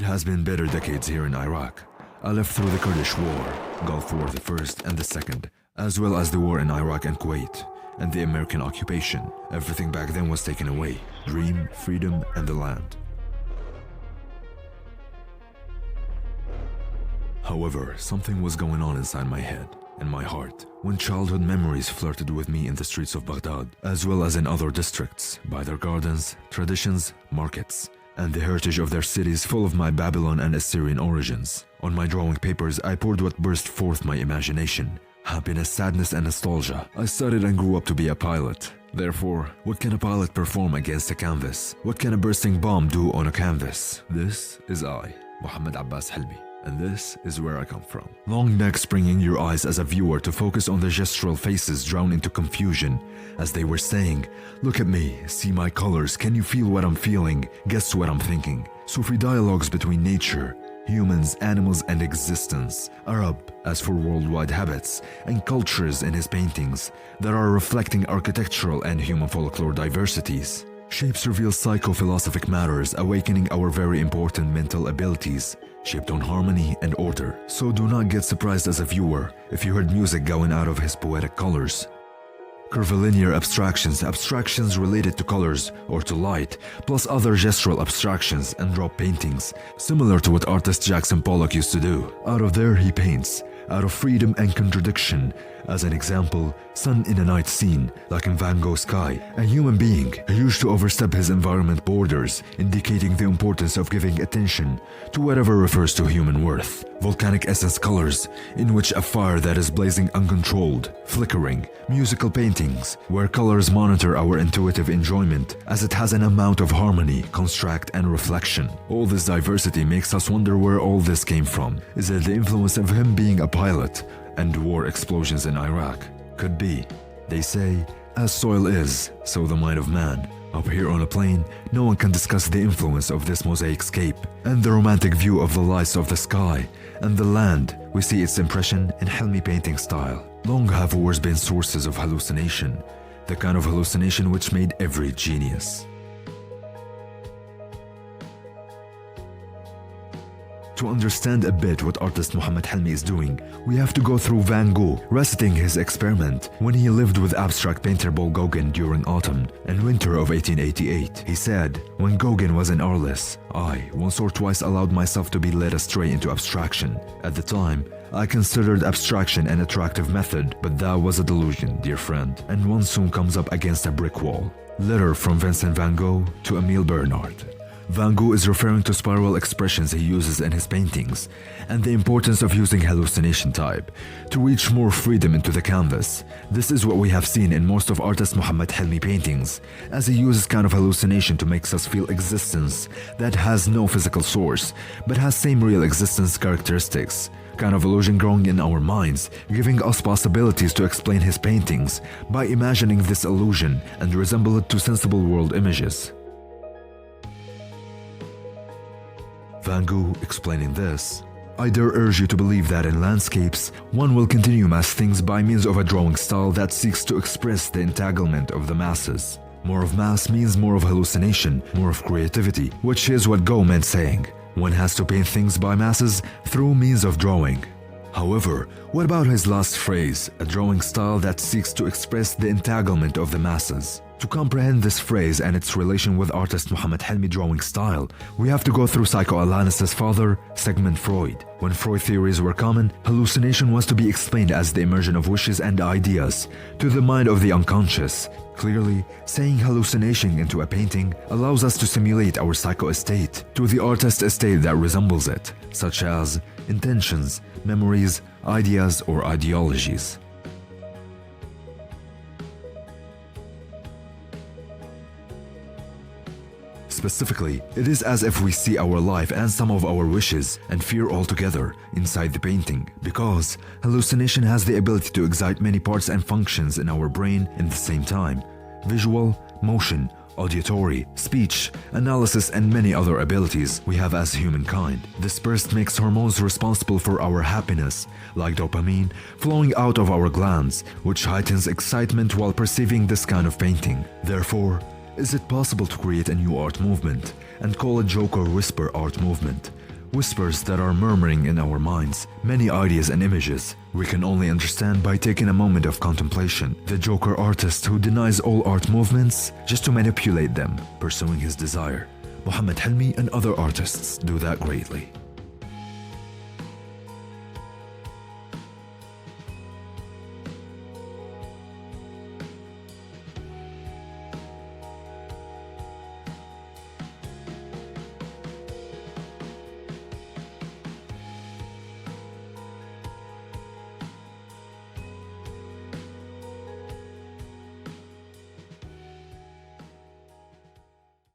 It has been bitter decades here in Iraq. I lived through the Kurdish War, Gulf War the first and the second, as well as the war in Iraq and Kuwait, and the American occupation. Everything back then was taken away. Dream, freedom, and the land. However, something was going on inside my head and my heart when childhood memories flirted with me in the streets of Baghdad, as well as in other districts, by their gardens, traditions, markets, and the heritage of their cities full of my Babylon and Assyrian origins. On my drawing papers, I poured what burst forth my imagination. Happiness, sadness, and nostalgia. I studied and grew up to be a pilot. Therefore, what can a pilot perform against a canvas? What can a bursting bomb do on a canvas? This is I, Mohammed Abbas Hellme. And this is where I come from. Long necks bringing your eyes as a viewer to focus on the gestural faces drowned into confusion as they were saying, look at me, see my colors, can you feel what I'm feeling, guess what I'm thinking. Sufi dialogues between nature, humans, animals, and existence. Arab as for worldwide habits and cultures in his paintings that are reflecting architectural and human folklore diversities. Shapes reveal psychophilosophic matters, awakening our very important mental abilities, shaped on harmony and order. So do not get surprised as a viewer if you heard music going out of his poetic colors. Curvilinear abstractions, abstractions related to colors or to light, plus other gestural abstractions and drop paintings, similar to what artist Jackson Pollock used to do. Out of there he paints, out of freedom and contradiction. As an example, sun in a night scene, like in Van Gogh's Sky, a human being who used to overstep his environment borders, indicating the importance of giving attention to whatever refers to human worth. Volcanic essence colors, in which a fire that is blazing uncontrolled, flickering. Musical paintings, where colors monitor our intuitive enjoyment, as it has an amount of harmony, construct, and reflection. All this diversity makes us wonder where all this came from. Is it the influence of him being a pilot and war explosions in Iraq? Could be. They say, as soil is, so the mind of man. Up here on a plane, no one can discuss the influence of this mosaic scape and the romantic view of the lights of the sky and the land. We see its impression in hellme painting style. Long have wars been sources of hallucination, the kind of hallucination which made every genius. To understand a bit what artist Mohammed Hellme is doing, we have to go through Van Gogh reciting his experiment when he lived with abstract painter Paul Gauguin during autumn and winter of 1888. He said, when Gauguin was in Arles, I once or twice allowed myself to be led astray into abstraction. At the time, I considered abstraction an attractive method, but that was a delusion, dear friend, and one soon comes up against a brick wall. Letter from Vincent van Gogh to Emile Bernard. Van Gogh is referring to spiral expressions he uses in his paintings and the importance of using hallucination type to reach more freedom into the canvas. This is what we have seen in most of artist Mohammed Hellme paintings, as he uses kind of hallucination to make us feel existence that has no physical source but has same real existence characteristics. Kind of illusion growing in our minds, giving us possibilities to explain his paintings by imagining this illusion and resemble it to sensible world images. Van Gogh explaining this, I dare urge you to believe that in landscapes, one will continue mass things by means of a drawing style that seeks to express the entanglement of the masses. More of mass means more of hallucination, more of creativity, which is what Gogh meant saying. One has to paint things by masses through means of drawing. However, what about his last phrase, a drawing style that seeks to express the entanglement of the masses? To comprehend this phrase and its relation with artist Mohammed Hellme drawing style, we have to go through psychoanalysis father, Sigmund Freud. When Freud theories were common, hallucination was to be explained as the immersion of wishes and ideas to the mind of the unconscious. Clearly, saying hallucination into a painting allows us to simulate our psycho-estate to the artist estate that resembles it, such as intentions, memories, ideas, or ideologies. Specifically, it is as if we see our life and some of our wishes and fear all together inside the painting, because hallucination has the ability to excite many parts and functions in our brain in the same time: visual, motion, auditory, speech, analysis, and many other abilities we have as humankind. This burst makes hormones responsible for our happiness, like dopamine, flowing out of our glands, which heightens excitement while perceiving this kind of painting. Therefore, is it possible to create a new art movement and call it joke or whisper art movement? whispers that are murmuring in our minds, many ideas and images we can only understand by taking a moment of contemplation. The Joker artist who denies all art movements just to manipulate them, pursuing his desire. Mohammed, hellme and other artists do that greatly.